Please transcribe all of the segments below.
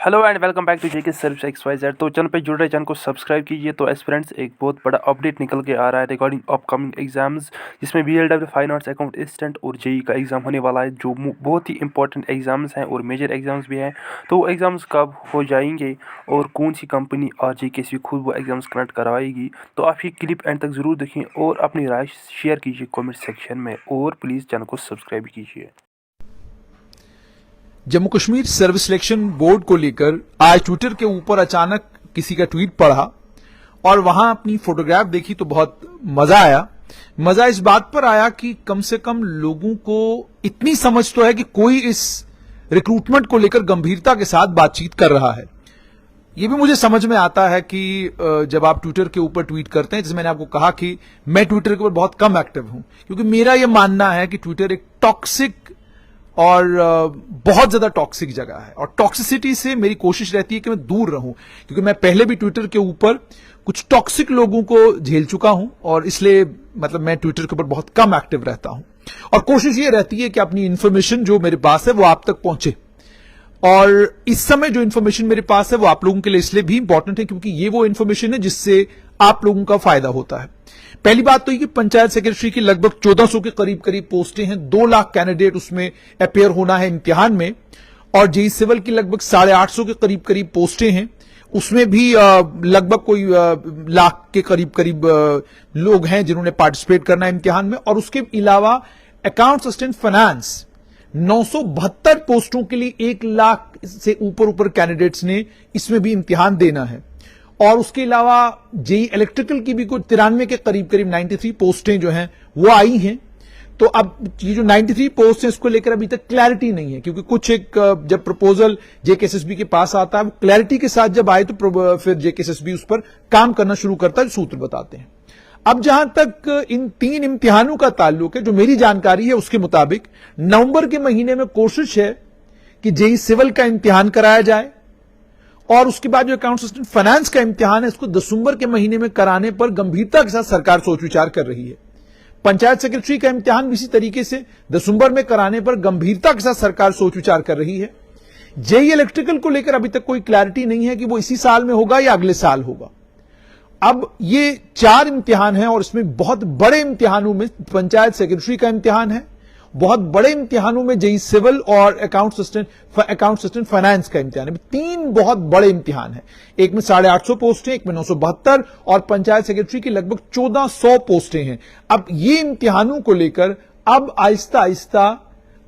Hello and welcome back to JK service XYZ। तो channel पे जुड़ रहे, चैनल को सब्सक्राइब कीजिए। तो एस्पिरेंट्स एक बहुत बड़ा अपडेट निकल के आ रहा है रिगार्डिंग अपकमिंग एग्जाम्स, जिसमें BLW fine arts account assistant और जेई का एग्ज़ाम होने वाला है, जो बहुत ही इंपॉर्टेंट एग्जाम्स हैं और मेजर एग्जाम्स भी हैं। तो वो एग्ज़ाम्स कब हो जाएंगे और कौन सी कंपनी और JKSB खुद वो एग्ज़ाम्स कंडक्ट करवाएगी, तो आप ये क्लिप एंड तक ज़रूर देखें और अपनी राय शेयर कीजिए कॉमेंट सेक्शन में, और प्लीज़ चैनल को सब्सक्राइब कीजिए। Jammu Kashmir service selection board को लेकर आज ट्विटर के ऊपर अचानक किसी का ट्वीट पढ़ा और वहां अपनी फोटोग्राफ देखी तो बहुत मजा आया। मजा इस बात पर आया कि कम से कम लोगों को इतनी समझ तो है कि कोई इस रिक्रूटमेंट को लेकर गंभीरता के साथ बातचीत कर रहा है। यह भी मुझे समझ में आता है कि जब आप ट्विटर के ऊपर ट्वीट करते हैं, जैसे मैंने आपको कहा कि मैं ट्विटर के ऊपर बहुत कम एक्टिव हूं, क्योंकि मेरा यह मानना है कि ट्विटर एक टॉक्सिक और बहुत ज्यादा टॉक्सिक जगह है और टॉक्सिसिटी से मेरी कोशिश रहती है कि मैं दूर रहूं, क्योंकि मैं पहले भी ट्विटर के ऊपर कुछ टॉक्सिक लोगों को झेल चुका हूं और इसलिए मैं ट्विटर के ऊपर बहुत कम एक्टिव रहता हूं। और कोशिश ये रहती है कि अपनी इंफॉर्मेशन जो मेरे पास है वो आप तक पहुंचे, और इस समय जो इंफॉर्मेशन मेरे पास है वो आप लोगों के लिए इसलिए भी इंपॉर्टेंट है क्योंकि ये वो इंफॉर्मेशन है जिससे आप लोगों का फायदा होता है। पहली बात तो ये कि पंचायत सेक्रेटरी की लगभग 1400 के करीब पोस्टें हैं, 2 लाख कैंडिडेट उसमें अपेयर होना है इम्तिहान में, और जेई सिविल की लगभग 850 के करीब पोस्टें हैं, उसमें भी लगभग कोई लाख के करीब लोग हैं जिन्होंने पार्टिसिपेट करना है इम्तिहान में। और उसके अलावा अकाउंट असिस्टेंट फाइनेंस 972 पोस्टों के लिए 1 लाख से ऊपर कैंडिडेट्स ने इसमें भी इम्तिहान देना है। और उसके अलावा जेई इलेक्ट्रिकल की भी कुछ 93 के करीब 93 पोस्टें जो हैं वो आई हैं। तो अब ये जो 93 पोस्ट हैं इसको लेकर अभी तक क्लैरिटी नहीं है, क्योंकि कुछ एक जब प्रपोजल JKSB के पास आता है, वो क्लैरिटी के साथ जब आए तो फिर JKSB उस पर काम करना शुरू करता है, सूत्र बताते हैं। अब जहां तक इन 3 इम्तिहानों का ताल्लुक है, जो मेरी जानकारी है उसके मुताबिक नवंबर के महीने में कोशिश है कि जेई सिविल का इम्तिहान कराया जाए, और उसके बाद जो अकाउंट असिस्टेंट फाइनेंस का इम्तिहान है इसको दिसंबर के महीने में कराने पर गंभीरता के साथ सरकार सोच विचार कर रही है। पंचायत सेक्रेटरी का इम्तिहान इसी तरीके से दिसंबर में कराने पर गंभीरता के साथ सरकार सोच विचार कर रही है। जेई इलेक्ट्रिकल को लेकर अभी तक कोई क्लैरिटी नहीं है कि वो इसी साल में होगा या अगले साल होगा। अब ये 4 इम्तिहान हैं और इसमें बहुत बड़े इम्तिहानों में पंचायत सेक्रेटरी का इम्तिहान है, बहुत बड़े इम्तिहानों में जेई सिविल और अकाउंट असिस्टेंट फाइनेंस का इम्तिहान है। 3 बहुत बड़े इम्तिहान हैं, एक में 850 पोस्टें, एक में 972 और पंचायत सेक्रेटरी की लगभग 1400 पोस्टें हैं। अब ये इम्तिहानों को लेकर अब आहिस्ता आहिस्ता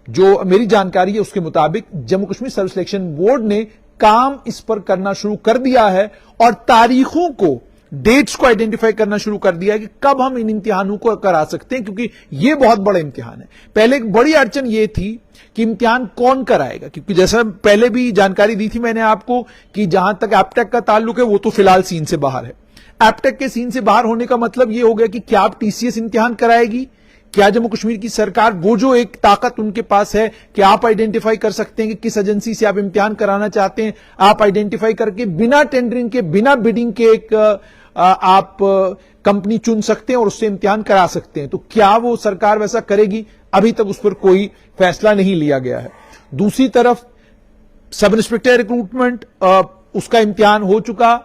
जो मेरी जानकारी है उसके मुताबिक Jammu Kashmir service selection board ने काम इस पर करना शुरू कर दिया है और तारीखों को, डेट्स को आइडेंटिफाई करना शुरू कर दिया है कि कब हम इन इम्तिहानों को करा सकते हैं, क्योंकि यह बहुत बड़ा इम्तिहान है। पहले एक बड़ी अड़चन यह थी कि इम्तिहान कौन कराएगा, क्योंकि जैसा पहले भी जानकारी दी थी मैंने आपको कि जहां तक एप्टेक का ताल्लुक है वो तो फिलहाल सीन से बाहर है। एप्टेक के सीन से बाहर होने का मतलब यह हो गया कि क्या आप TCS इम्तिहान कराएगी, क्या जम्मू कश्मीर की सरकार, वो जो एक ताकत उनके पास है कि आप आइडेंटिफाई कर सकते हैं कि किस एजेंसी से आप इम्तिहान कराना चाहते हैं, आप आइडेंटिफाई करके बिना टेंडरिंग के, बिना बिडिंग के एक आप कंपनी चुन सकते हैं और उससे इम्तिहान करा सकते हैं। तो क्या वो सरकार वैसा करेगी, अभी तक उस पर कोई फैसला नहीं लिया गया है। दूसरी तरफ सब इंस्पेक्टर रिक्रूटमेंट, उसका इम्तिहान हो चुका।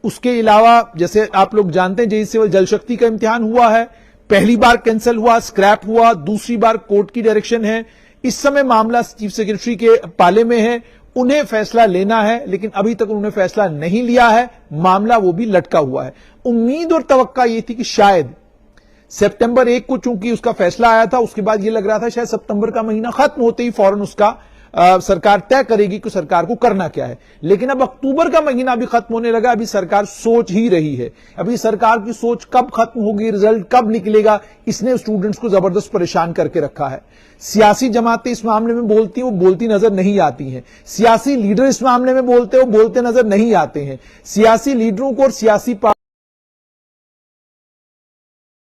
उसके अलावा जैसे आप लोग जानते हैं जेई सिविल जल शक्ति का इम्तिहान हुआ है, पहली बार कैंसिल हुआ, स्क्रैप हुआ, दूसरी बार कोर्ट की डायरेक्शन है। इस समय मामला चीफ सेक्रेटरी के पाले में है, उन्हें फैसला लेना है, लेकिन अभी तक उन्होंने फैसला नहीं लिया है, मामला वो भी लटका हुआ है। उम्मीद और तवक्का ये थी कि शायद सितंबर 1 को चूंकि उसका फैसला आया था, उसके बाद ये लग रहा था शायद सितंबर का महीना खत्म होते ही फौरन उसका सरकार तय करेगी कि सरकार को करना क्या है। लेकिन अब अक्टूबर का महीना भी खत्म होने लगा, अभी सरकार सोच ही रही है। अभी सरकार की सोच कब खत्म होगी, रिजल्ट कब निकलेगा, इसने स्टूडेंट्स को जबरदस्त परेशान करके रखा है। सियासी जमातें इस मामले में बोलती हैं, वो बोलती नजर नहीं आती हैं। सियासी लीडर इस मामले में बोलते नजर नहीं आते हैं। सियासी लीडरों को और सियासी